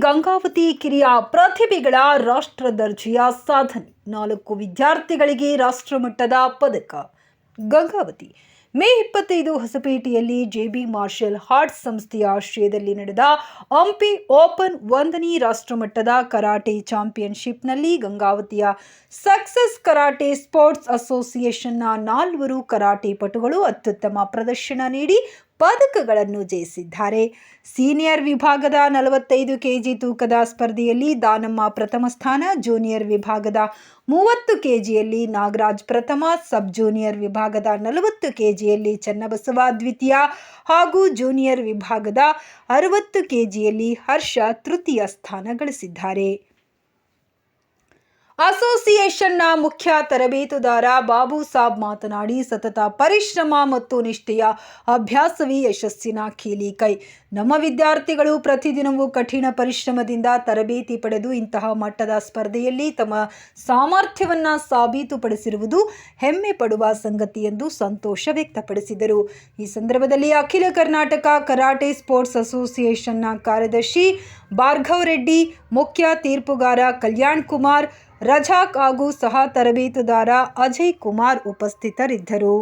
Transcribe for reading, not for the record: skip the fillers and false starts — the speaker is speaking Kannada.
ಗಂಗಾವತಿ ಕಿರಿಯ ಪ್ರತಿಭೆಗಳ ರಾಷ್ಟ್ರ ದರ್ಜೆಯ ಸಾಧನೆ, 4 ವಿದ್ಯಾರ್ಥಿಗಳಿಗೆ ರಾಷ್ಟ್ರಮಟ್ಟದ ಪದಕ. ಗಂಗಾವತಿ ಮೇ 25 ಹೊಸಪೇಟೆಯಲ್ಲಿ ಜೆಬಿ ಮಾರ್ಷಲ್ ಆರ್ಟ್ಸ್ ಸಂಸ್ಥೆಯ ಆಶ್ರಯದಲ್ಲಿ ನಡೆದ ಹಂಪಿ ಓಪನ್ 1ನೇ ರಾಷ್ಟ್ರಮಟ್ಟದ ಕರಾಟೆ ಚಾಂಪಿಯನ್ಶಿಪ್ನಲ್ಲಿ ಗಂಗಾವತಿಯ ಸಕ್ಸಸ್ ಕರಾಟೆ ಸ್ಪೋರ್ಟ್ಸ್ ಅಸೋಸಿಯೇಷನ್ನ 4 ಕರಾಟೆ ಪಟುಗಳು ಅತ್ಯುತ್ತಮ ಪ್ರದರ್ಶನ ನೀಡಿ ಪದಕಗಳನ್ನು ಜಯಿಸಿದ್ದಾರೆ. ಸೀನಿಯರ್ ವಿಭಾಗದ 45 ಕೆಜಿ ತೂಕದ ಸ್ಪರ್ಧೆಯಲ್ಲಿ ದಾನಮ್ಮ ಪ್ರಥಮ ಸ್ಥಾನ, ಜೂನಿಯರ್ ವಿಭಾಗದ 30 ಕೆಜಿಯಲ್ಲಿ ನಾಗರಾಜ್ ಪ್ರಥಮ, ಸಬ್ ಜೂನಿಯರ್ ವಿಭಾಗದ 40 ಕೆಜಿಯಲ್ಲಿ ಚನ್ನಬಸವ ದ್ವಿತೀಯ ಹಾಗೂ ಜೂನಿಯರ್ ವಿಭಾಗದ 60 ಕೆಜಿಯಲ್ಲಿ ಹರ್ಷ ತೃತೀಯ ಸ್ಥಾನ ಗಳಿಸಿದ್ದಾರೆ. ಅಸೋಸಿಯೇಷನ್ನ ಮುಖ್ಯ ತರಬೇತುದಾರ ಬಾಬು ಸಾಬ್ ಮಾತನಾಡಿ, ಸತತ ಪರಿಶ್ರಮ ಮತ್ತು ನಿಷ್ಠೆಯ ಅಭ್ಯಾಸವೇ ಯಶಸ್ಸಿನ ಕೀಲಿ ಕೈ. ನಮ್ಮ ವಿದ್ಯಾರ್ಥಿಗಳು ಪ್ರತಿದಿನವೂ ಕಠಿಣ ಪರಿಶ್ರಮದಿಂದ ತರಬೇತಿ ಪಡೆದು ಇಂತಹ ಮಟ್ಟದ ಸ್ಪರ್ಧೆಯಲ್ಲಿ ತಮ್ಮ ಸಾಮರ್ಥ್ಯವನ್ನು ಸಾಬೀತುಪಡಿಸಿರುವುದು ಹೆಮ್ಮೆ ಪಡುವ ಸಂಗತಿ ಎಂದು ಸಂತೋಷ ವ್ಯಕ್ತಪಡಿಸಿದರು. ಈ ಸಂದರ್ಭದಲ್ಲಿ ಅಖಿಲ ಕರ್ನಾಟಕ ಕರಾಟೆ ಸ್ಪೋರ್ಟ್ಸ್ ಅಸೋಸಿಯೇಷನ್ನ ಕಾರ್ಯದರ್ಶಿ ಭಾರ್ಗವ್ ರೆಡ್ಡಿ, ಮುಖ್ಯ ತೀರ್ಪುಗಾರ ಕಲ್ಯಾಣ್ ಕುಮಾರ್, ರಜಾಕ್ ಹಾಗೂ ಸಹ ತರಬೇತುದಾರ ಅಜಯ್ ಕುಮಾರ್ ಉಪಸ್ಥಿತರಿದ್ದರು.